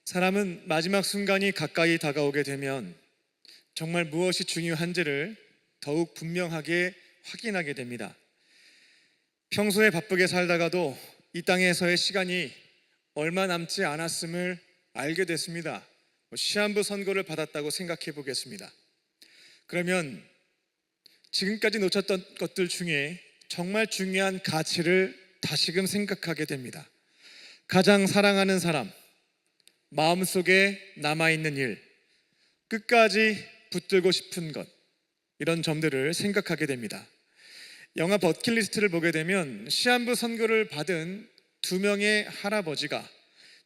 사람은 마지막 순간이 가까이 다가오게 되면 정말 무엇이 중요한지를 더욱 분명하게 확인하게 됩니다. 평소에 바쁘게 살다가도 이 땅에서의 시간이 얼마 남지 않았음을 알게 됐습니다. 시한부 선고를 받았다고 생각해 보겠습니다. 그러면 지금까지 놓쳤던 것들 중에 정말 중요한 가치를 다시금 생각하게 됩니다. 가장 사랑하는 사람, 마음속에 남아있는 일, 끝까지 붙들고 싶은 것, 이런 점들을 생각하게 됩니다. 영화 버킷리스트를 보게 되면 시한부 선고를 받은 두 명의 할아버지가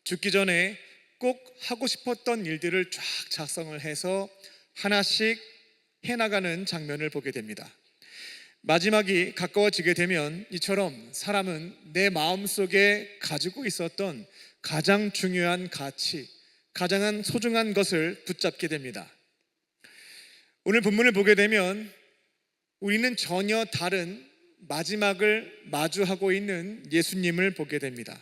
죽기 전에 꼭 하고 싶었던 일들을 쫙 작성을 해서 하나씩 해나가는 장면을 보게 됩니다. 마지막이 가까워지게 되면 이처럼 사람은 내 마음속에 가지고 있었던 가장 중요한 가치, 가장 소중한 것을 붙잡게 됩니다. 오늘 본문을 보게 되면 우리는 전혀 다른 마지막을 마주하고 있는 예수님을 보게 됩니다.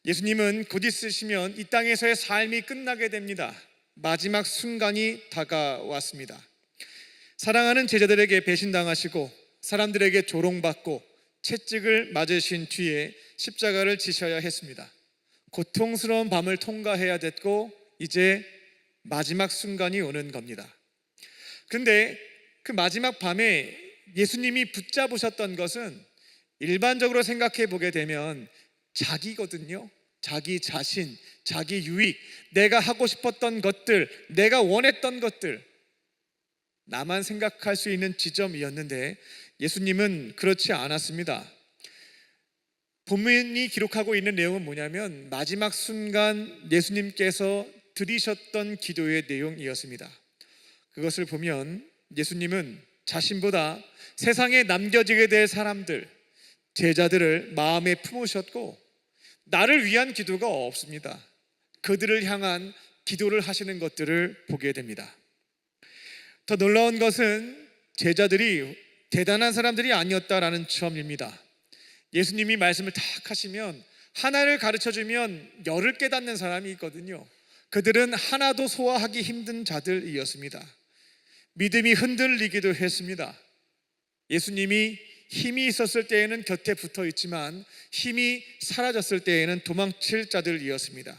예수님은 곧 있으시면 이 땅에서의 삶이 끝나게 됩니다. 마지막 순간이 다가왔습니다. 사랑하는 제자들에게 배신당하시고 사람들에게 조롱받고 채찍을 맞으신 뒤에 십자가를 지셔야 했습니다. 고통스러운 밤을 통과해야 됐고 이제 마지막 순간이 오는 겁니다. 그런데 그 마지막 밤에 예수님이 붙잡으셨던 것은 일반적으로 생각해 보게 되면 자기거든요. 자기 자신, 자기 유익, 내가 하고 싶었던 것들, 내가 원했던 것들, 나만 생각할 수 있는 지점이었는데 예수님은 그렇지 않았습니다. 본문이 기록하고 있는 내용은 뭐냐면 마지막 순간 예수님께서 드리셨던 기도의 내용이었습니다. 그것을 보면 예수님은 자신보다 세상에 남겨지게 될 사람들, 제자들을 마음에 품으셨고 나를 위한 기도가 없습니다. 그들을 향한 기도를 하시는 것들을 보게 됩니다. 더 놀라운 것은 제자들이 대단한 사람들이 아니었다라는 점입니다. 예수님이 말씀을 탁 하시면 하나를 가르쳐주면 열을 깨닫는 사람이 있거든요. 그들은 하나도 소화하기 힘든 자들이었습니다. 믿음이 흔들리기도 했습니다. 예수님이 힘이 있었을 때에는 곁에 붙어 있지만 힘이 사라졌을 때에는 도망칠 자들이었습니다.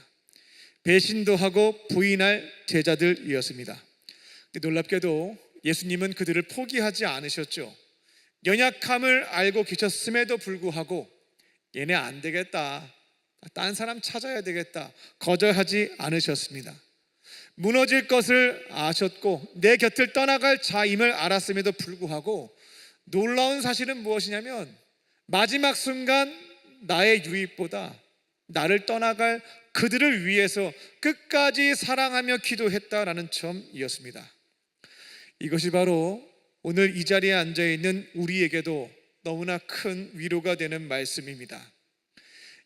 배신도 하고 부인할 제자들이었습니다. 놀랍게도 예수님은 그들을 포기하지 않으셨죠. 연약함을 알고 계셨음에도 불구하고 얘네 안 되겠다, 딴 사람 찾아야 되겠다, 거절하지 않으셨습니다. 무너질 것을 아셨고 내 곁을 떠나갈 자임을 알았음에도 불구하고 놀라운 사실은 무엇이냐면 마지막 순간 나의 유익보다 나를 떠나갈 그들을 위해서 끝까지 사랑하며 기도했다라는 점이었습니다. 이것이 바로 오늘 이 자리에 앉아있는 우리에게도 너무나 큰 위로가 되는 말씀입니다.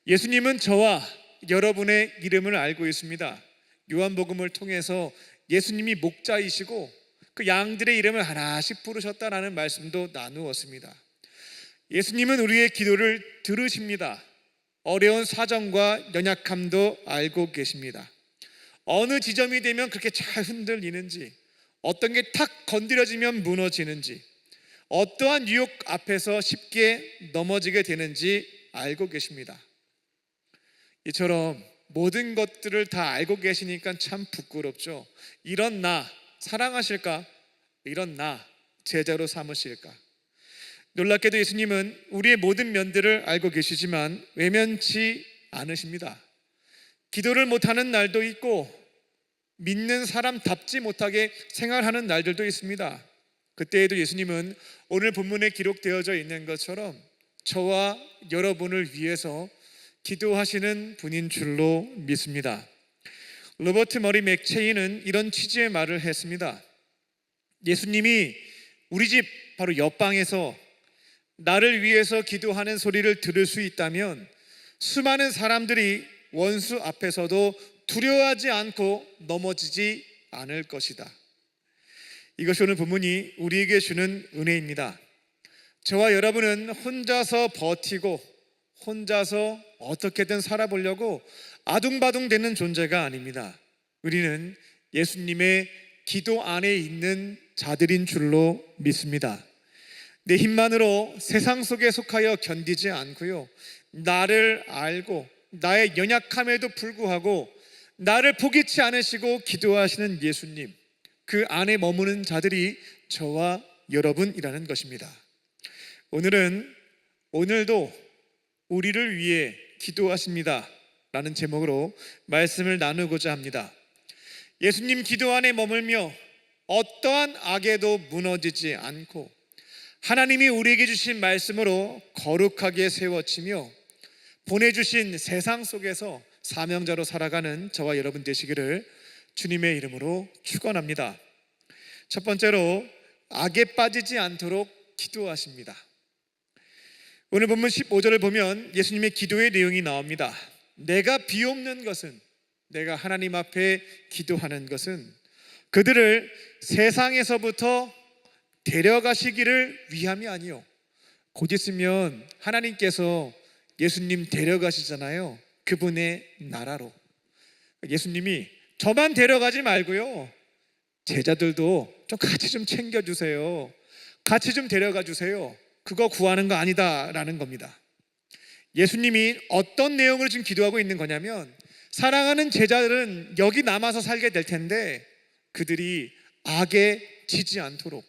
예수님은 저와 여러분의 이름을 알고 있습니다. 요한복음을 통해서 예수님이 목자이시고 그 양들의 이름을 하나씩 부르셨다라는 말씀도 나누었습니다. 예수님은 우리의 기도를 들으십니다. 어려운 사정과 연약함도 알고 계십니다. 어느 지점이 되면 그렇게 잘 흔들리는지, 어떤 게 탁 건드려지면 무너지는지, 어떠한 유혹 앞에서 쉽게 넘어지게 되는지 알고 계십니다. 이처럼 모든 것들을 다 알고 계시니까 참 부끄럽죠. 이런 나 사랑하실까? 이런 나 제자로 삼으실까? 놀랍게도 예수님은 우리의 모든 면들을 알고 계시지만 외면치 않으십니다. 기도를 못하는 날도 있고 믿는 사람답지 못하게 생활하는 날들도 있습니다. 그때에도 예수님은 오늘 본문에 기록되어져 있는 것처럼 저와 여러분을 위해서 기도하시는 분인 줄로 믿습니다. 로버트 머리 맥체인은 이런 취지의 말을 했습니다. 예수님이 우리 집 바로 옆방에서 나를 위해서 기도하는 소리를 들을 수 있다면 수많은 사람들이 원수 앞에서도 두려워하지 않고 넘어지지 않을 것이다. 이것이 오늘 본문이 우리에게 주는 은혜입니다. 저와 여러분은 혼자서 버티고 혼자서 어떻게든 살아보려고 아둥바둥 되는 존재가 아닙니다. 우리는 예수님의 기도 안에 있는 자들인 줄로 믿습니다. 내 힘만으로 세상 속에 속하여 견디지 않고요, 나를 알고 나의 연약함에도 불구하고 나를 포기치 않으시고 기도하시는 예수님, 그 안에 머무는 자들이 저와 여러분이라는 것입니다. 오늘도 우리를 위해 기도하십니다 라는 제목으로 말씀을 나누고자 합니다. 예수님 기도 안에 머물며 어떠한 악에도 무너지지 않고 하나님이 우리에게 주신 말씀으로 거룩하게 세워지며 보내주신 세상 속에서 사명자로 살아가는 저와 여러분 되시기를 주님의 이름으로 축원합니다. 첫 번째로, 악에 빠지지 않도록 기도하십니다. 오늘 본문 15절을 보면 예수님의 기도의 내용이 나옵니다. 내가 비옵는 것은, 내가 하나님 앞에 기도하는 것은 그들을 세상에서부터 데려가시기를 위함이 아니요, 곧 있으면 하나님께서 예수님 데려가시잖아요. 그분의 나라로. 예수님이 저만 데려가지 말고요, 제자들도 좀 같이 좀 챙겨주세요, 같이 좀 데려가 주세요, 그거 구하는 거 아니다 라는 겁니다. 예수님이 어떤 내용을 지금 기도하고 있는 거냐면, 사랑하는 제자들은 여기 남아서 살게 될 텐데 그들이 악에 지지 않도록,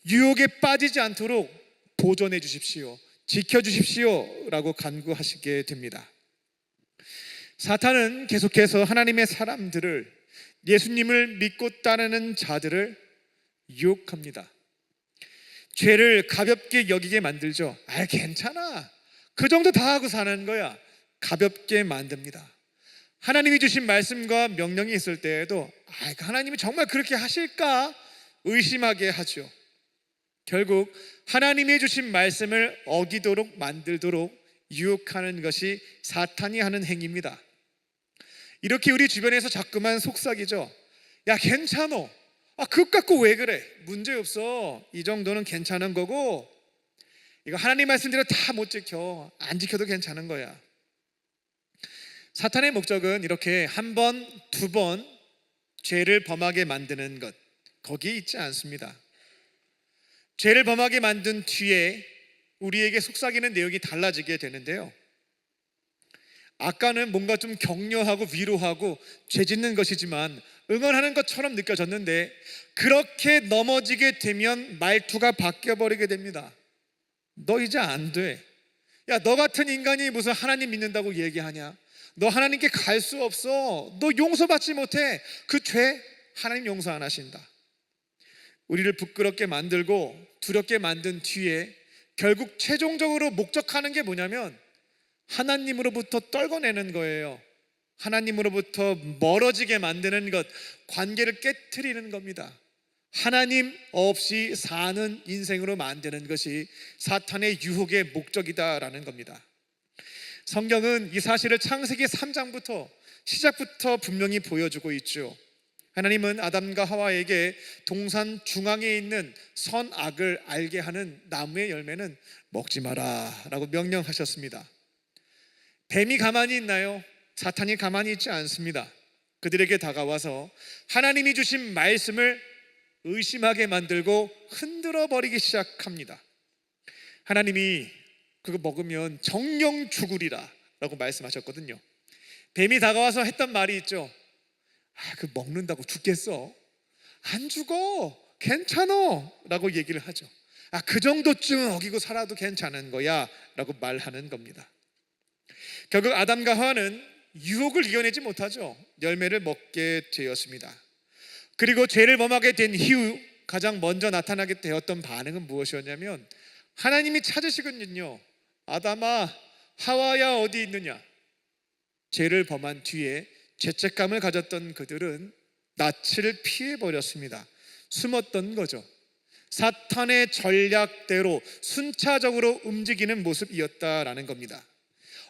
유혹에 빠지지 않도록 보존해 주십시오, 지켜주십시오 라고 간구하시게 됩니다. 사탄은 계속해서 하나님의 사람들을, 예수님을 믿고 따르는 자들을 유혹합니다. 죄를 가볍게 여기게 만들죠. 괜찮아, 그 정도 다 하고 사는 거야, 가볍게 만듭니다. 하나님이 주신 말씀과 명령이 있을 때에도 하나님이 정말 그렇게 하실까 의심하게 하죠. 결국 하나님이 주신 말씀을 어기도록 만들도록 유혹하는 것이 사탄이 하는 행위입니다. 이렇게 우리 주변에서 자꾸만 속삭이죠. 야, 괜찮어, 그것 갖고 왜 그래, 문제없어, 이 정도는 괜찮은 거고, 이거 하나님 말씀대로 다 못 지켜, 안 지켜도 괜찮은 거야. 사탄의 목적은 이렇게 한 번, 두 번 죄를 범하게 만드는 것, 거기에 있지 않습니다. 죄를 범하게 만든 뒤에 우리에게 속삭이는 내용이 달라지게 되는데요, 아까는 뭔가 좀 격려하고 위로하고 죄 짓는 것이지만 응원하는 것처럼 느껴졌는데, 그렇게 넘어지게 되면 말투가 바뀌어버리게 됩니다. 너 이제 안 돼. 야, 너 같은 인간이 무슨 하나님 믿는다고 얘기하냐, 너 하나님께 갈 수 없어, 너 용서받지 못해, 그 죄 하나님 용서 안 하신다. 우리를 부끄럽게 만들고 두렵게 만든 뒤에 결국 최종적으로 목적하는 게 뭐냐면 하나님으로부터 떨궈내는 거예요. 하나님으로부터 멀어지게 만드는 것, 관계를 깨트리는 겁니다. 하나님 없이 사는 인생으로 만드는 것이 사탄의 유혹의 목적이다라는 겁니다. 성경은 이 사실을 창세기 3장부터 시작부터 분명히 보여주고 있죠. 하나님은 아담과 하와에게 동산 중앙에 있는 선악을 알게 하는 나무의 열매는 먹지 마라 라고 명령하셨습니다. 뱀이 가만히 있나요? 사탄이 가만히 있지 않습니다. 그들에게 다가와서 하나님이 주신 말씀을 의심하게 만들고 흔들어 버리기 시작합니다. 하나님이 그거 먹으면 정령 죽으리라 라고 말씀하셨거든요. 뱀이 다가와서 했던 말이 있죠. 그 먹는다고 죽겠어? 안 죽어, 괜찮어 라고 얘기를 하죠. 그 정도쯤 어기고 살아도 괜찮은 거야 라고 말하는 겁니다. 결국 아담과 하와는 유혹을 이겨내지 못하죠. 열매를 먹게 되었습니다. 그리고 죄를 범하게 된 이후 가장 먼저 나타나게 되었던 반응은 무엇이었냐면, 하나님이 찾으시거든요. 아담아, 하와야 어디 있느냐. 죄를 범한 뒤에 죄책감을 가졌던 그들은 낯을 피해버렸습니다. 숨었던 거죠. 사탄의 전략대로 순차적으로 움직이는 모습이었다라는 겁니다.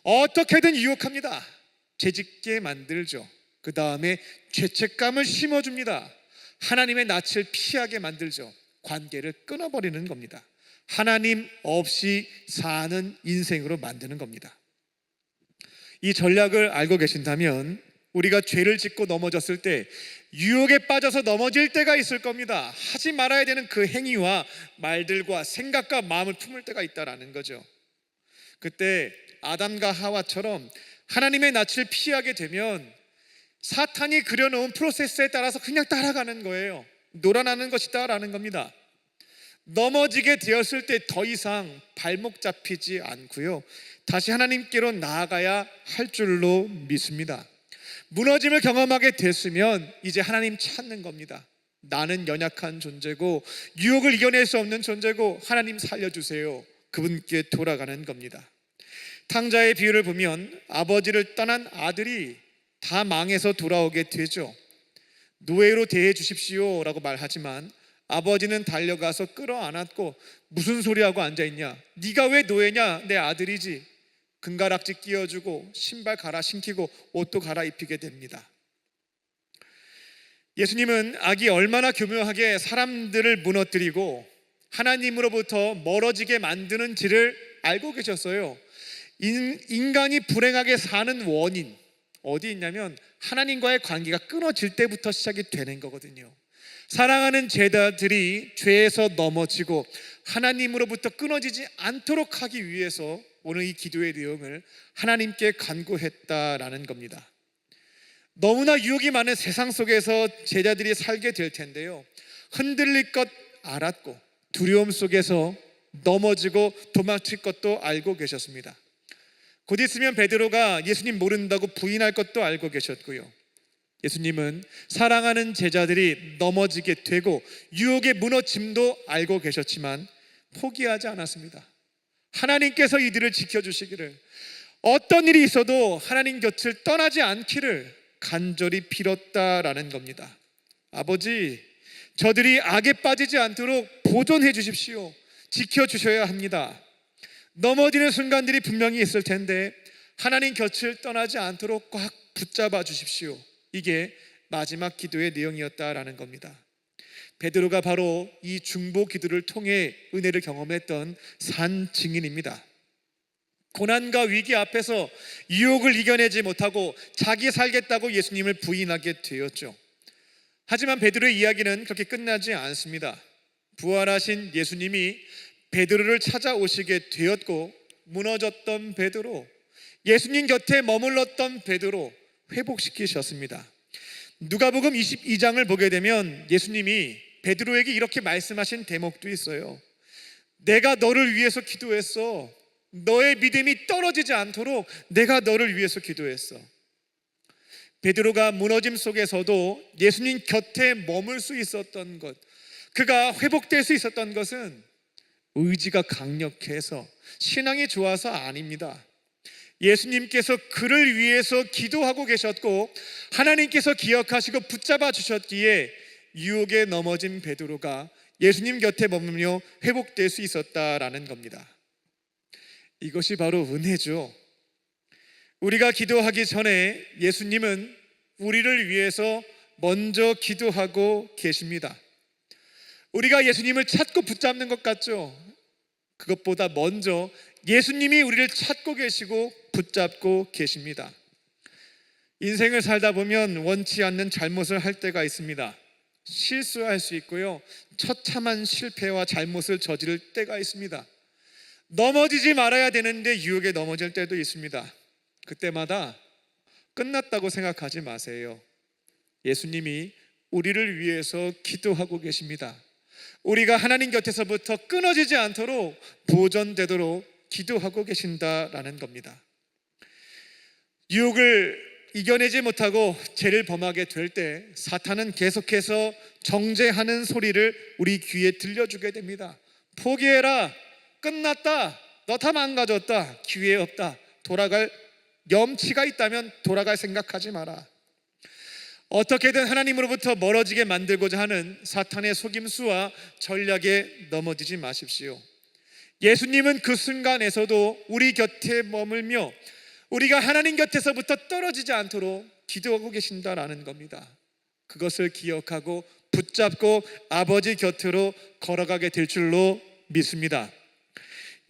어떻게든 유혹합니다. 죄짓게 만들죠. 그 다음에 죄책감을 심어줍니다. 하나님의 낯을 피하게 만들죠. 관계를 끊어버리는 겁니다. 하나님 없이 사는 인생으로 만드는 겁니다. 이 전략을 알고 계신다면 우리가 죄를 짓고 넘어졌을 때 유혹에 빠져서 넘어질 때가 있을 겁니다. 하지 말아야 되는 그 행위와 말들과 생각과 마음을 품을 때가 있다라는 거죠. 그때 아담과 하와처럼 하나님의 낯을 피하게 되면 사탄이 그려놓은 프로세스에 따라서 그냥 따라가는 거예요. 놀아나는 것이다라는 겁니다. 넘어지게 되었을 때 더 이상 발목 잡히지 않고요, 다시 하나님께로 나아가야 할 줄로 믿습니다. 무너짐을 경험하게 됐으면 이제 하나님 찾는 겁니다. 나는 연약한 존재고 유혹을 이겨낼 수 없는 존재고 하나님 살려주세요. 그분께 돌아가는 겁니다. 탕자의 비유를 보면 아버지를 떠난 아들이 다 망해서 돌아오게 되죠. 노예로 대해 주십시오 라고 말하지만 아버지는 달려가서 끌어안았고, 무슨 소리하고 앉아있냐, 네가 왜 노예냐, 내 아들이지. 금가락지 끼워주고 신발 갈아 신기고 옷도 갈아입히게 됩니다. 예수님은 악이 얼마나 교묘하게 사람들을 무너뜨리고 하나님으로부터 멀어지게 만드는지를 알고 계셨어요. 인간이 불행하게 사는 원인 어디 있냐면 하나님과의 관계가 끊어질 때부터 시작이 되는 거거든요. 사랑하는 제자들이 죄에서 넘어지고 하나님으로부터 끊어지지 않도록 하기 위해서 오늘 이 기도의 내용을 하나님께 간구했다라는 겁니다. 너무나 유혹이 많은 세상 속에서 제자들이 살게 될 텐데요, 흔들릴 것 알았고 두려움 속에서 넘어지고 도망칠 것도 알고 계셨습니다. 곧 있으면 베드로가 예수님 모른다고 부인할 것도 알고 계셨고요, 예수님은 사랑하는 제자들이 넘어지게 되고 유혹의 무너짐도 알고 계셨지만 포기하지 않았습니다. 하나님께서 이들을 지켜주시기를, 어떤 일이 있어도 하나님 곁을 떠나지 않기를 간절히 빌었다라는 겁니다. 아버지, 저들이 악에 빠지지 않도록 보존해 주십시오. 지켜주셔야 합니다. 넘어지는 순간들이 분명히 있을 텐데 하나님 곁을 떠나지 않도록 꽉 붙잡아 주십시오. 이게 마지막 기도의 내용이었다라는 겁니다. 베드로가 바로 이 중보 기도를 통해 은혜를 경험했던 산 증인입니다. 고난과 위기 앞에서 유혹을 이겨내지 못하고 자기 살겠다고 예수님을 부인하게 되었죠. 하지만 베드로의 이야기는 그렇게 끝나지 않습니다. 부활하신 예수님이 베드로를 찾아오시게 되었고, 무너졌던 베드로, 예수님 곁에 머물렀던 베드로 회복시키셨습니다. 누가복음 22장을 보게 되면 예수님이 베드로에게 이렇게 말씀하신 대목도 있어요. 내가 너를 위해서 기도했어. 너의 믿음이 떨어지지 않도록 내가 너를 위해서 기도했어. 베드로가 무너짐 속에서도 예수님 곁에 머물 수 있었던 것, 그가 회복될 수 있었던 것은 의지가 강력해서 신앙이 좋아서 아닙니다. 예수님께서 그를 위해서 기도하고 계셨고 하나님께서 기억하시고 붙잡아 주셨기에 유혹에 넘어진 베드로가 예수님 곁에 머물며 회복될 수 있었다라는 겁니다. 이것이 바로 은혜죠. 우리가 기도하기 전에 예수님은 우리를 위해서 먼저 기도하고 계십니다. 우리가 예수님을 찾고 붙잡는 것 같죠? 그것보다 먼저 예수님이 우리를 찾고 계시고 붙잡고 계십니다. 인생을 살다 보면 원치 않는 잘못을 할 때가 있습니다. 실수할 수 있고요, 처참한 실패와 잘못을 저지를 때가 있습니다. 넘어지지 말아야 되는데 유혹에 넘어질 때도 있습니다. 그때마다 끝났다고 생각하지 마세요. 예수님이 우리를 위해서 기도하고 계십니다. 우리가 하나님 곁에서부터 끊어지지 않도록 보존되도록 기도하고 계신다라는 겁니다. 유혹을 이겨내지 못하고 죄를 범하게 될 때 사탄은 계속해서 정죄하는 소리를 우리 귀에 들려주게 됩니다. 포기해라, 끝났다, 너 다 망가졌다, 기회 없다, 돌아갈 염치가 있다면 돌아갈 생각하지 마라. 어떻게든 하나님으로부터 멀어지게 만들고자 하는 사탄의 속임수와 전략에 넘어지지 마십시오. 예수님은 그 순간에서도 우리 곁에 머물며 우리가 하나님 곁에서부터 떨어지지 않도록 기도하고 계신다라는 겁니다. 그것을 기억하고 붙잡고 아버지 곁으로 걸어가게 될 줄로 믿습니다.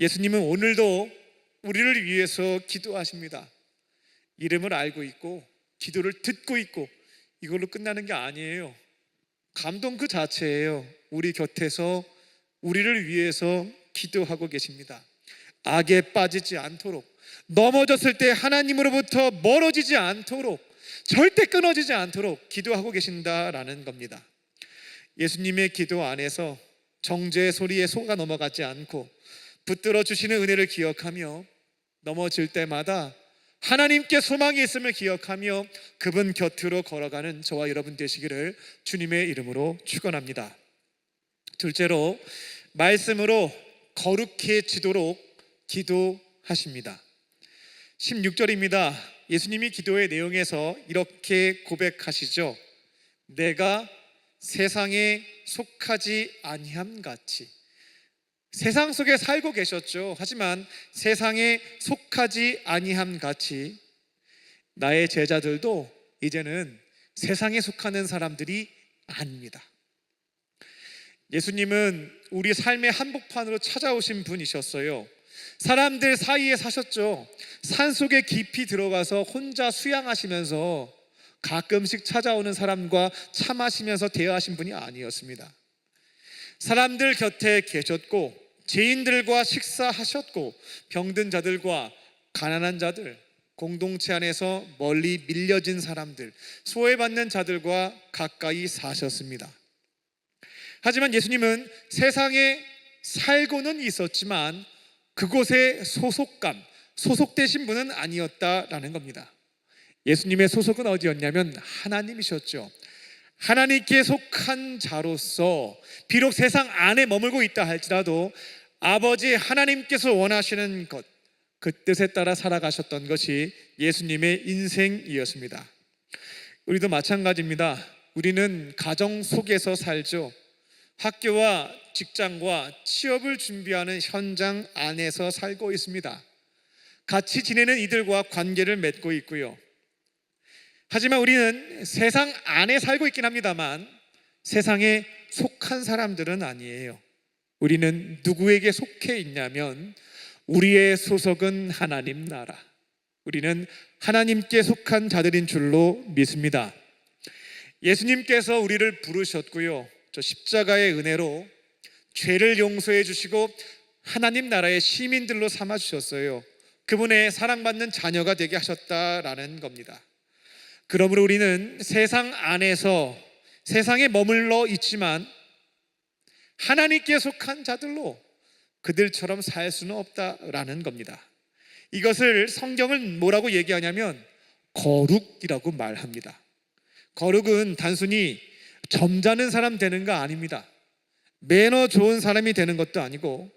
예수님은 오늘도 우리를 위해서 기도하십니다. 이름을 알고 있고 기도를 듣고 있고 이걸로 끝나는 게 아니에요. 감동 그 자체예요. 우리 곁에서 우리를 위해서 기도하고 계십니다. 악에 빠지지 않도록, 넘어졌을 때 하나님으로부터 멀어지지 않도록, 절대 끊어지지 않도록 기도하고 계신다라는 겁니다. 예수님의 기도 안에서 정죄의 소리에 속아 넘어가지 않고 붙들어 주시는 은혜를 기억하며 넘어질 때마다 하나님께 소망이 있음을 기억하며 그분 곁으로 걸어가는 저와 여러분 되시기를 주님의 이름으로 축원합니다. 둘째로, 말씀으로 거룩해지도록 기도하십니다. 16절입니다. 예수님이 기도의 내용에서 이렇게 고백하시죠. 내가 세상에 속하지 아니함 같이. 세상 속에 살고 계셨죠. 하지만 세상에 속하지 아니함 같이 나의 제자들도 이제는 세상에 속하는 사람들이 아닙니다. 예수님은 우리 삶의 한복판으로 찾아오신 분이셨어요. 사람들 사이에 사셨죠. 산속에 깊이 들어가서 혼자 수양하시면서 가끔씩 찾아오는 사람과 차 마시면서 대화하신 분이 아니었습니다. 사람들 곁에 계셨고 죄인들과 식사하셨고 병든 자들과 가난한 자들, 공동체 안에서 멀리 밀려진 사람들, 소외받는 자들과 가까이 사셨습니다. 하지만 예수님은 세상에 살고는 있었지만 그곳에 소속되신 분은 아니었다라는 겁니다. 예수님의 소속은 어디였냐면 하나님이셨죠. 하나님께 속한 자로서 비록 세상 안에 머물고 있다 할지라도 아버지 하나님께서 원하시는 것, 그 뜻에 따라 살아가셨던 것이 예수님의 인생이었습니다. 우리도 마찬가지입니다. 우리는 가정 속에서 살죠. 학교와 직장과 취업을 준비하는 현장 안에서 살고 있습니다. 같이 지내는 이들과 관계를 맺고 있고요. 하지만 우리는 세상 안에 살고 있긴 합니다만 세상에 속한 사람들은 아니에요. 우리는 누구에게 속해 있냐면 우리의 소속은 하나님 나라, 우리는 하나님께 속한 자들인 줄로 믿습니다. 예수님께서 우리를 부르셨고요, 저 십자가의 은혜로 죄를 용서해 주시고 하나님 나라의 시민들로 삼아 주셨어요. 그분의 사랑받는 자녀가 되게 하셨다라는 겁니다. 그러므로 우리는 세상 안에서 세상에 머물러 있지만 하나님께 속한 자들로 그들처럼 살 수는 없다라는 겁니다. 이것을 성경은 뭐라고 얘기하냐면 거룩이라고 말합니다. 거룩은 단순히 점잖은 사람 되는 거 아닙니다. 매너 좋은 사람이 되는 것도 아니고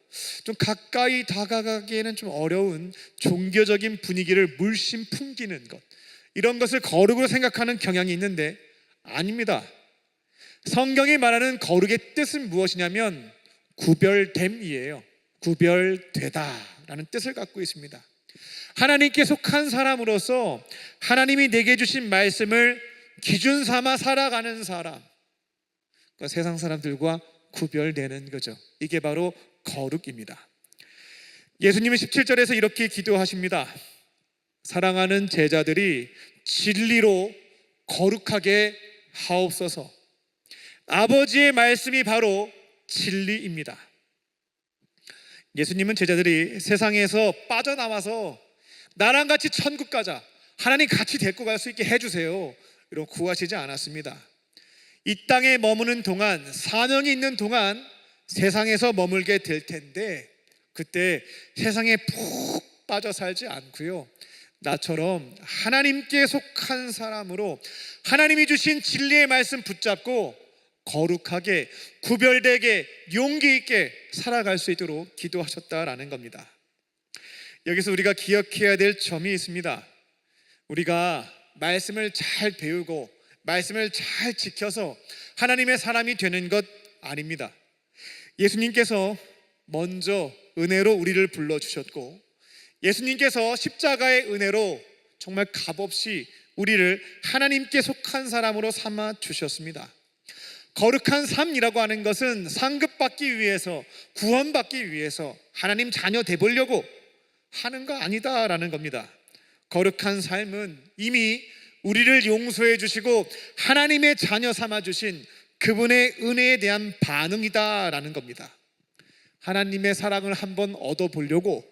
좀 가까이 다가가기에는 좀 어려운 종교적인 분위기를 물씬 풍기는 것, 이런 것을 거룩으로 생각하는 경향이 있는데 아닙니다. 성경이 말하는 거룩의 뜻은 무엇이냐면 구별됨이에요. 구별되다라는 뜻을 갖고 있습니다. 하나님께 속한 사람으로서 하나님이 내게 주신 말씀을 기준 삼아 살아가는 사람, 그러니까 세상 사람들과 구별되는 거죠. 이게 바로 거룩입니다. 예수님은 17절에서 이렇게 기도하십니다. 사랑하는 제자들이 진리로 거룩하게 하옵소서. 아버지의 말씀이 바로 진리입니다. 예수님은 제자들이 세상에서 빠져나와서 나랑 같이 천국 가자, 하나님 같이 데리고 갈 수 있게 해주세요, 이런 구하시지 않았습니다. 이 땅에 머무는 동안, 사명이 있는 동안 세상에서 머물게 될 텐데 그때 세상에 푹 빠져 살지 않고요, 나처럼 하나님께 속한 사람으로 하나님이 주신 진리의 말씀 붙잡고 거룩하게, 구별되게, 용기 있게 살아갈 수 있도록 기도하셨다라는 겁니다. 여기서 우리가 기억해야 될 점이 있습니다. 우리가 말씀을 잘 배우고 말씀을 잘 지켜서 하나님의 사람이 되는 것 아닙니다. 예수님께서 먼저 은혜로 우리를 불러주셨고 예수님께서 십자가의 은혜로 정말 값없이 우리를 하나님께 속한 사람으로 삼아 주셨습니다. 거룩한 삶이라고 하는 것은 상급받기 위해서, 구원받기 위해서 하나님 자녀 되보려고 하는 거 아니다라는 겁니다. 거룩한 삶은 이미 우리를 용서해 주시고 하나님의 자녀 삼아 주신 그분의 은혜에 대한 반응이다라는 겁니다. 하나님의 사랑을 한번 얻어보려고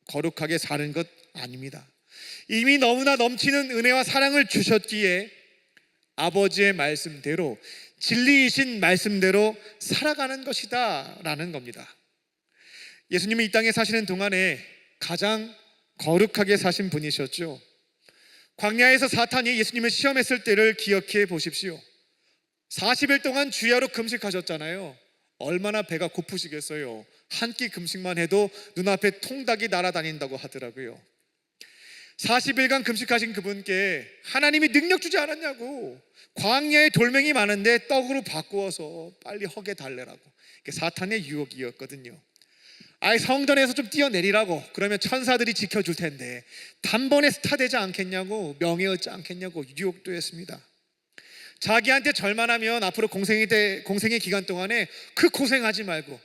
거룩하게 사는 것 아닙니다. 이미 너무나 넘치는 은혜와 사랑을 주셨기에 아버지의 말씀대로, 진리이신 말씀대로 살아가는 것이다 라는 겁니다. 예수님이 이 땅에 사시는 동안에 가장 거룩하게 사신 분이셨죠. 광야에서 사탄이 예수님을 시험했을 때를 기억해 보십시오. 40일 동안 주야로 금식하셨잖아요. 얼마나 배가 고프시겠어요. 한 끼 금식만 해도 눈앞에 통닭이 날아다닌다고 하더라고요. 40일간 금식하신 그분께 하나님이 능력 주지 않았냐고, 광야에 돌멩이 많은데 떡으로 바꾸어서 빨리 허게 달래라고. 이게 사탄의 유혹이었거든요. 아예 성전에서 좀 뛰어내리라고, 그러면 천사들이 지켜줄 텐데 단번에 스타 되지 않겠냐고, 명예 얻지 않겠냐고 유혹도 했습니다. 자기한테 절만하면 앞으로 공생의 기간 동안에 그 고생하지 말고,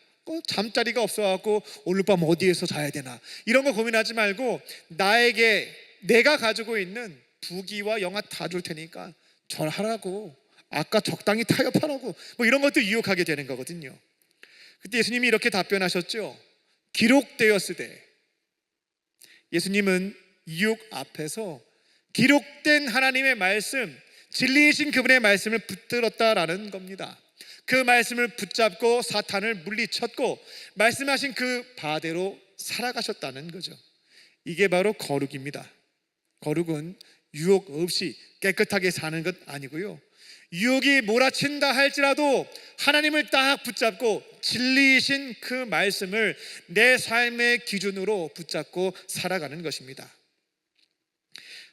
잠자리가 없어갖고 오늘 밤 어디에서 자야 되나 이런 거 고민하지 말고, 나에게 내가 가지고 있는 부귀와 영화 다 줄 테니까 절하라고, 아까 적당히 타협하라고, 뭐 이런 것도 유혹하게 되는 거거든요. 그때 예수님이 이렇게 답변하셨죠. 기록되었으되. 예수님은 유혹 앞에서 기록된 하나님의 말씀, 진리이신 그분의 말씀을 붙들었다라는 겁니다. 그 말씀을 붙잡고 사탄을 물리쳤고 말씀하신 그 바대로 살아가셨다는 거죠. 이게 바로 거룩입니다. 거룩은 유혹 없이 깨끗하게 사는 것 아니고요, 유혹이 몰아친다 할지라도 하나님을 딱 붙잡고 진리이신 그 말씀을 내 삶의 기준으로 붙잡고 살아가는 것입니다.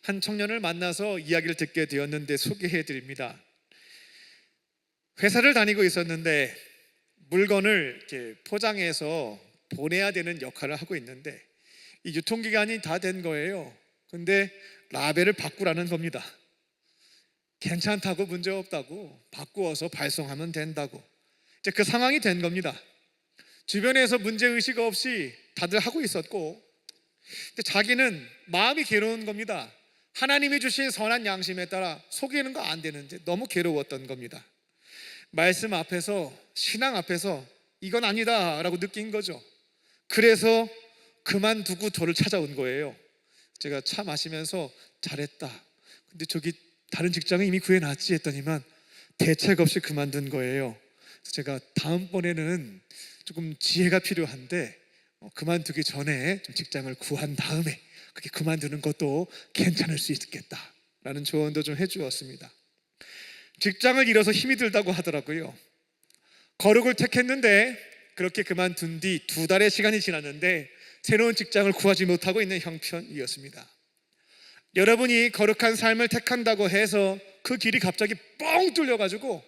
한 청년을 만나서 이야기를 듣게 되었는데 소개해 드립니다. 회사를 다니고 있었는데 물건을 이렇게 포장해서 보내야 되는 역할을 하고 있는데 이 유통기간이 다 된 거예요. 근데 라벨을 바꾸라는 겁니다. 괜찮다고, 문제없다고, 바꾸어서 발송하면 된다고. 이제 그 상황이 된 겁니다. 주변에서 문제의식 없이 다들 하고 있었고, 근데 자기는 마음이 괴로운 겁니다. 하나님이 주신 선한 양심에 따라 속이는 거 안 되는데 너무 괴로웠던 겁니다. 말씀 앞에서, 신앙 앞에서 이건 아니다 라고 느낀 거죠. 그래서 그만두고 저를 찾아온 거예요. 제가 차 마시면서 잘했다, 근데 저기 다른 직장을 이미 구해놨지 했더니만 대책 없이 그만둔 거예요. 그래서 제가 다음번에는 조금 지혜가 필요한데 그만두기 전에 좀 직장을 구한 다음에 그렇게 그만두는 것도 괜찮을 수 있겠다 라는 조언도 좀 해주었습니다. 직장을 잃어서 힘이 들다고 하더라고요. 거룩을 택했는데 그렇게 그만둔 뒤 2달의 시간이 지났는데 새로운 직장을 구하지 못하고 있는 형편이었습니다. 여러분이 거룩한 삶을 택한다고 해서 그 길이 갑자기 뻥 뚫려가지고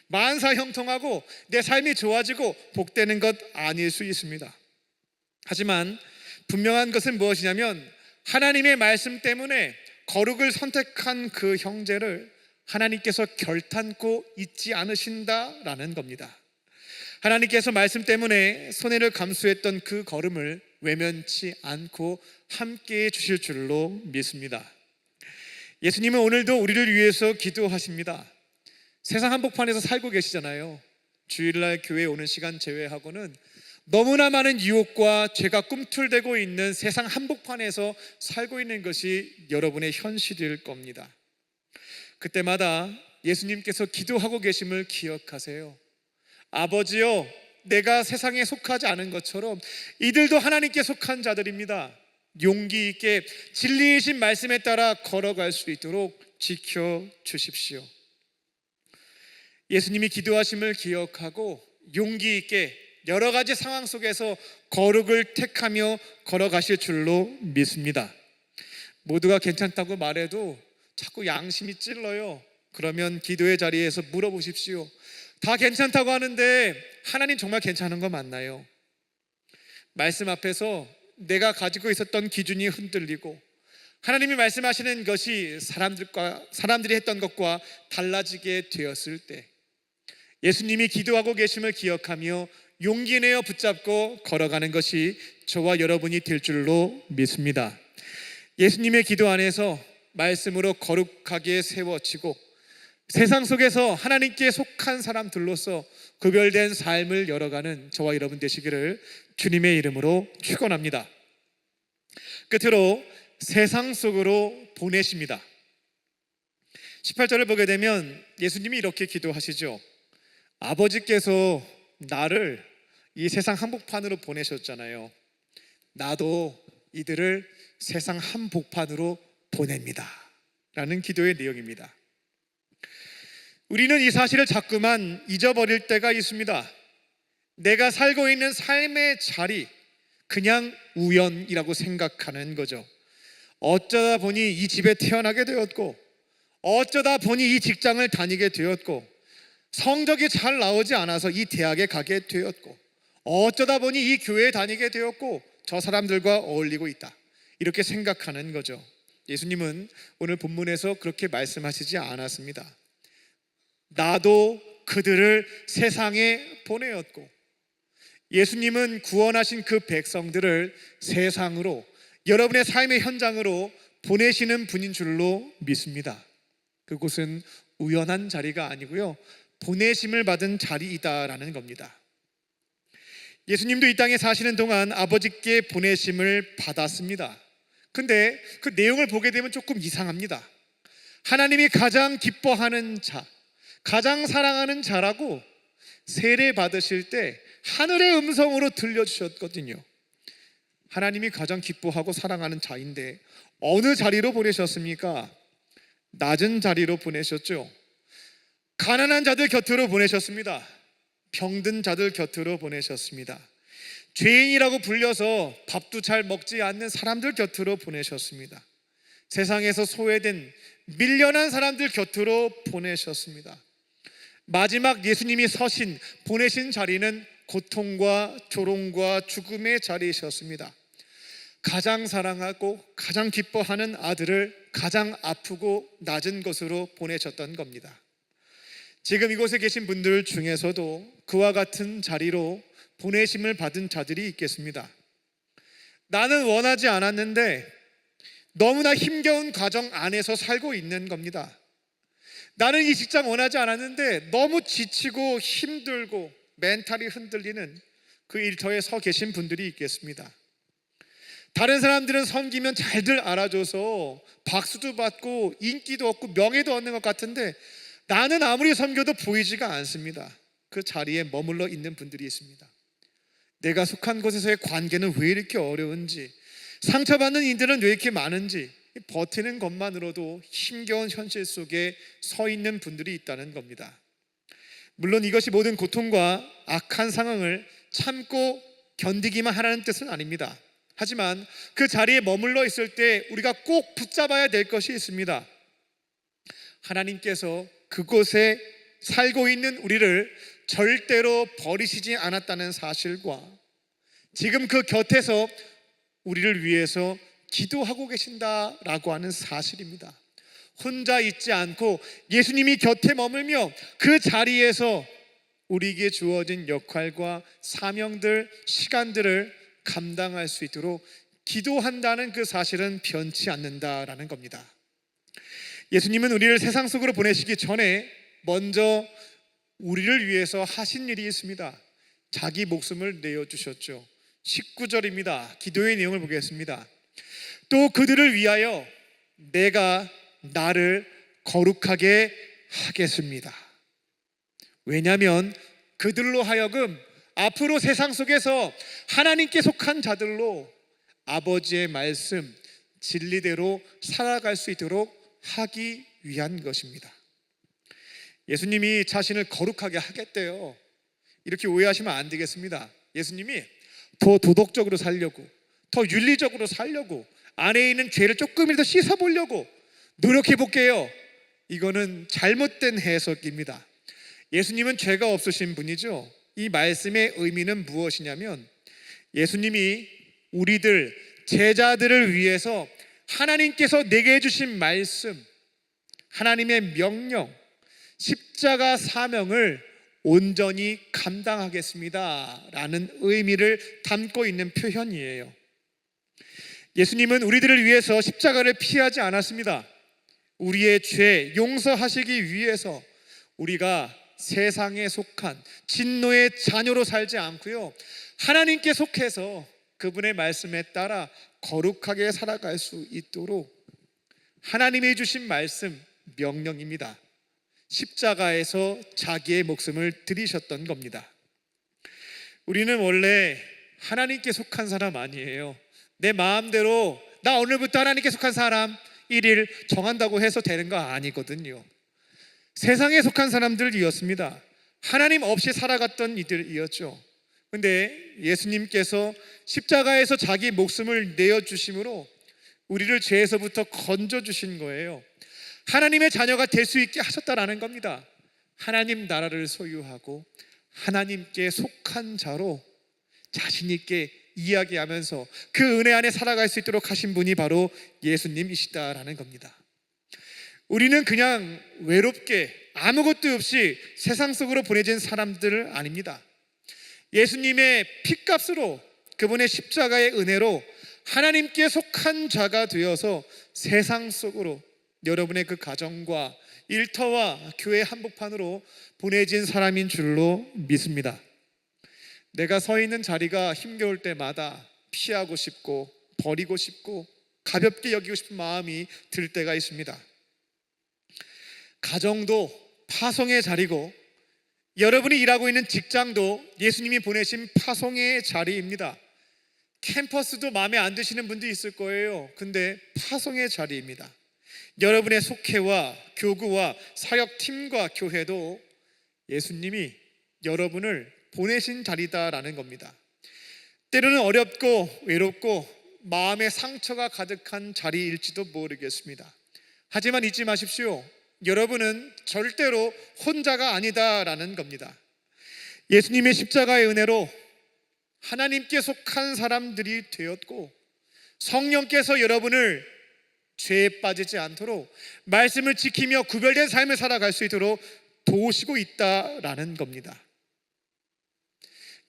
만사 형통하고 내 삶이 좋아지고 복되는 것 아닐 수 있습니다. 하지만 분명한 것은 무엇이냐면 하나님의 말씀 때문에 거룩을 선택한 그 형제를 하나님께서 결탄코 잊지 않으신다라는 겁니다. 하나님께서 말씀 때문에 손해를 감수했던 그 걸음을 외면치 않고 함께해 주실 줄로 믿습니다. 예수님은 오늘도 우리를 위해서 기도하십니다. 세상 한복판에서 살고 계시잖아요. 주일날 교회에 오는 시간 제외하고는 너무나 많은 유혹과 죄가 꿈틀대고 있는 세상 한복판에서 살고 있는 것이 여러분의 현실일 겁니다. 그때마다 예수님께서 기도하고 계심을 기억하세요. 아버지여, 내가 세상에 속하지 않은 것처럼 이들도 하나님께 속한 자들입니다. 용기 있게 진리이신 말씀에 따라 걸어갈 수 있도록 지켜주십시오. 예수님이 기도하심을 기억하고 용기 있게 여러 가지 상황 속에서 거룩을 택하며 걸어가실 줄로 믿습니다. 모두가 괜찮다고 말해도 자꾸 양심이 찔러요. 그러면 기도의 자리에서 물어보십시오. 다 괜찮다고 하는데 하나님 정말 괜찮은 거 맞나요? 말씀 앞에서 내가 가지고 있었던 기준이 흔들리고 하나님이 말씀하시는 것이 사람들이 했던 것과 달라지게 되었을 때 예수님이 기도하고 계심을 기억하며 용기 내어 붙잡고 걸어가는 것이 저와 여러분이 될 줄로 믿습니다. 예수님의 기도 안에서 말씀으로 거룩하게 세워지고 세상 속에서 하나님께 속한 사람들로서 구별된 삶을 열어가는 저와 여러분 되시기를 주님의 이름으로 축원합니다. 끝으로 세상 속으로 보내십니다. 18절을 보게 되면 예수님이 이렇게 기도하시죠. 아버지께서 나를 이 세상 한복판으로 보내셨잖아요. 나도 이들을 세상 한복판으로 보냅니다 라는 기도의 내용입니다. 우리는 이 사실을 자꾸만 잊어버릴 때가 있습니다. 내가 살고 있는 삶의 자리, 그냥 우연이라고 생각하는 거죠. 어쩌다 보니 이 집에 태어나게 되었고, 어쩌다 보니 이 직장을 다니게 되었고, 성적이 잘 나오지 않아서 이 대학에 가게 되었고, 어쩌다 보니 이 교회에 다니게 되었고, 저 사람들과 어울리고 있다, 이렇게 생각하는 거죠. 예수님은 오늘 본문에서 그렇게 말씀하시지 않았습니다. 나도 그들을 세상에 보내었고, 예수님은 구원하신 그 백성들을 세상으로, 여러분의 삶의 현장으로 보내시는 분인 줄로 믿습니다. 그곳은 우연한 자리가 아니고요, 보내심을 받은 자리이다라는 겁니다. 예수님도 이 땅에 사시는 동안 아버지께 보내심을 받았습니다. 근데 그 내용을 보게 되면 조금 이상합니다. 하나님이 가장 기뻐하는 자, 가장 사랑하는 자라고 세례 받으실 때 하늘의 음성으로 들려주셨거든요. 하나님이 가장 기뻐하고 사랑하는 자인데 어느 자리로 보내셨습니까? 낮은 자리로 보내셨죠. 가난한 자들 곁으로 보내셨습니다. 병든 자들 곁으로 보내셨습니다. 죄인이라고 불려서 밥도 잘 먹지 않는 사람들 곁으로 보내셨습니다. 세상에서 소외된 밀려난 사람들 곁으로 보내셨습니다. 마지막 예수님이 보내신 자리는 고통과 조롱과 죽음의 자리이셨습니다. 가장 사랑하고 가장 기뻐하는 아들을 가장 아프고 낮은 곳으로 보내셨던 겁니다. 지금 이곳에 계신 분들 중에서도 그와 같은 자리로 보내심을 받은 자들이 있겠습니다. 나는 원하지 않았는데 너무나 힘겨운 과정 안에서 살고 있는 겁니다. 나는 이 직장 원하지 않았는데 너무 지치고 힘들고 멘탈이 흔들리는 그 일터에 서 계신 분들이 있겠습니다. 다른 사람들은 섬기면 잘들 알아줘서 박수도 받고 인기도 얻고 명예도 얻는 것 같은데 나는 아무리 섬겨도 보이지가 않습니다. 그 자리에 머물러 있는 분들이 있습니다. 내가 속한 곳에서의 관계는 왜 이렇게 어려운지, 상처받는 이들은 왜 이렇게 많은지, 버티는 것만으로도 힘겨운 현실 속에 서 있는 분들이 있다는 겁니다. 물론 이것이 모든 고통과 악한 상황을 참고 견디기만 하라는 뜻은 아닙니다. 하지만 그 자리에 머물러 있을 때 우리가 꼭 붙잡아야 될 것이 있습니다. 하나님께서 그곳에 살고 있는 우리를 절대로 버리시지 않았다는 사실과 지금 그 곁에서 우리를 위해서 기도하고 계신다라고 하는 사실입니다. 혼자 있지 않고 예수님이 곁에 머물며 그 자리에서 우리에게 주어진 역할과 사명들, 시간들을 감당할 수 있도록 기도한다는 그 사실은 변치 않는다라는 겁니다. 예수님은 우리를 세상 속으로 보내시기 전에 먼저 우리를 위해서 하신 일이 있습니다. 자기 목숨을 내어주셨죠. 19절입니다. 기도의 내용을 보겠습니다. 또 그들을 위하여 내가 나를 거룩하게 하겠습니다. 왜냐하면 그들로 하여금 앞으로 세상 속에서 하나님께 속한 자들로 아버지의 말씀, 진리대로 살아갈 수 있도록 하기 위한 것입니다. 예수님이 자신을 거룩하게 하겠대요. 이렇게 오해하시면 안 되겠습니다. 예수님이 더 도덕적으로 살려고, 더 윤리적으로 살려고, 안에 있는 죄를 조금이라도 씻어보려고 노력해 볼게요. 이거는 잘못된 해석입니다. 예수님은 죄가 없으신 분이죠. 이 말씀의 의미는 무엇이냐면 예수님이 우리들 제자들을 위해서 하나님께서 내게 해주신 말씀, 하나님의 명령, 십자가 사명을 온전히 감당하겠습니다 라는 의미를 담고 있는 표현이에요. 예수님은 우리들을 위해서 십자가를 피하지 않았습니다. 우리의 죄 용서하시기 위해서 우리가 세상에 속한 진노의 자녀로 살지 않고요, 하나님께 속해서 그분의 말씀에 따라 거룩하게 살아갈 수 있도록 하나님이 주신 말씀, 명령입니다. 십자가에서 자기의 목숨을 들이셨던 겁니다. 우리는 원래 하나님께 속한 사람 아니에요. 내 마음대로 나 오늘부터 하나님께 속한 사람 1일 정한다고 해서 되는 거 아니거든요. 세상에 속한 사람들이었습니다. 하나님 없이 살아갔던 이들이었죠. 근데 예수님께서 십자가에서 자기 목숨을 내어주심으로 우리를 죄에서부터 건져주신 거예요. 하나님의 자녀가 될 수 있게 하셨다라는 겁니다. 하나님 나라를 소유하고 하나님께 속한 자로 자신 있게 이야기하면서 그 은혜 안에 살아갈 수 있도록 하신 분이 바로 예수님이시다라는 겁니다. 우리는 그냥 외롭게 아무것도 없이 세상 속으로 보내진 사람들 아닙니다. 예수님의 피값으로, 그분의 십자가의 은혜로 하나님께 속한 자가 되어서 세상 속으로 여러분의 그 가정과 일터와 교회 한복판으로 보내진 사람인 줄로 믿습니다. 내가 서 있는 자리가 힘겨울 때마다 피하고 싶고 버리고 싶고 가볍게 여기고 싶은 마음이 들 때가 있습니다. 가정도 파송의 자리고 여러분이 일하고 있는 직장도 예수님이 보내신 파송의 자리입니다. 캠퍼스도 마음에 안 드시는 분도 있을 거예요. 근데 파송의 자리입니다. 여러분의 속회와 교구와 사역팀과 교회도 예수님이 여러분을 보내신 자리다라는 겁니다. 때로는 어렵고 외롭고 마음의 상처가 가득한 자리일지도 모르겠습니다. 하지만 잊지 마십시오. 여러분은 절대로 혼자가 아니다라는 겁니다. 예수님의 십자가의 은혜로 하나님께 속한 사람들이 되었고 성령께서 여러분을 죄에 빠지지 않도록 말씀을 지키며 구별된 삶을 살아갈 수 있도록 도우시고 있다라는 겁니다.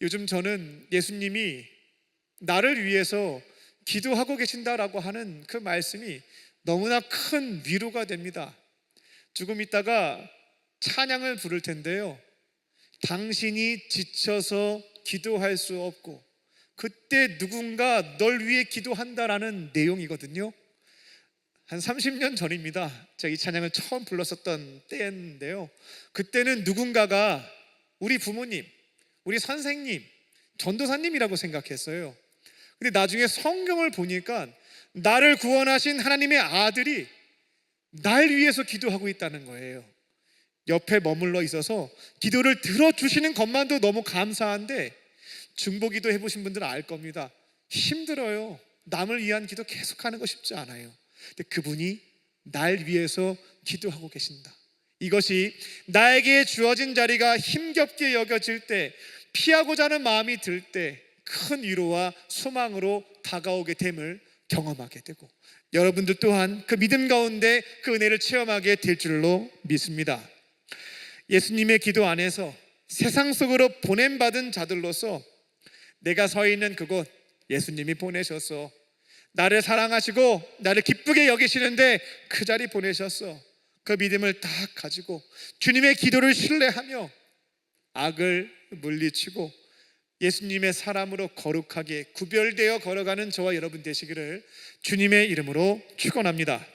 요즘 저는 예수님이 나를 위해서 기도하고 계신다라고 하는 그 말씀이 너무나 큰 위로가 됩니다. 조금 있다가 찬양을 부를 텐데요, 당신이 지쳐서 기도할 수 없고 그때 누군가 널 위해 기도한다라는 내용이거든요. 한 30년 전입니다. 제가 이 찬양을 처음 불렀었던 때인데요, 그때는 누군가가 우리 부모님, 우리 선생님, 전도사님이라고 생각했어요. 근데 나중에 성경을 보니까 나를 구원하신 하나님의 아들이 날 위해서 기도하고 있다는 거예요. 옆에 머물러 있어서 기도를 들어주시는 것만도 너무 감사한데 중보기도 해보신 분들은 알 겁니다. 힘들어요. 남을 위한 기도 계속하는 거 쉽지 않아요. 근데 그분이 날 위해서 기도하고 계신다. 이것이 나에게 주어진 자리가 힘겹게 여겨질 때, 피하고자 하는 마음이 들 때 큰 위로와 소망으로 다가오게 됨을 경험하게 되고 여러분들 또한 그 믿음 가운데 그 은혜를 체험하게 될 줄로 믿습니다. 예수님의 기도 안에서 세상 속으로 보냄받은 자들로서 내가 서 있는 그곳, 예수님이 보내셔서 나를 사랑하시고 나를 기쁘게 여기시는데 그 자리 보내셨어. 그 믿음을 딱 가지고 주님의 기도를 신뢰하며 악을 물리치고 예수님의 사람으로 거룩하게 구별되어 걸어가는 저와 여러분 되시기를 주님의 이름으로 축원합니다.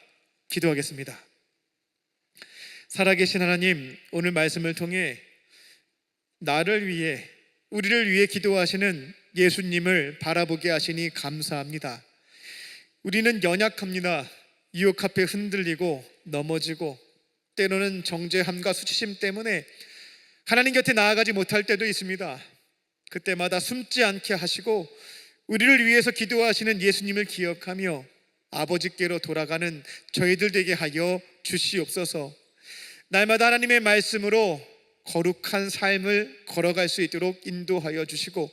기도하겠습니다. 살아계신 하나님, 오늘 말씀을 통해 나를 위해, 우리를 위해 기도하시는 예수님을 바라보게 하시니 감사합니다. 우리는 연약합니다. 유혹 앞에 흔들리고 넘어지고 때로는 정죄함과 수치심 때문에 하나님 곁에 나아가지 못할 때도 있습니다. 그때마다 숨지 않게 하시고 우리를 위해서 기도하시는 예수님을 기억하며 아버지께로 돌아가는 저희들 되게 하여 주시옵소서. 날마다 하나님의 말씀으로 거룩한 삶을 걸어갈 수 있도록 인도하여 주시고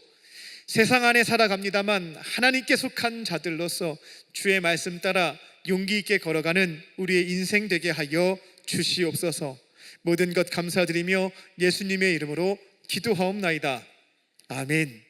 세상 안에 살아갑니다만 하나님께 속한 자들로서 주의 말씀 따라 용기 있게 걸어가는 우리의 인생 되게 하여 주시옵소서. 모든 것 감사드리며 예수님의 이름으로 기도하옵나이다. 아멘.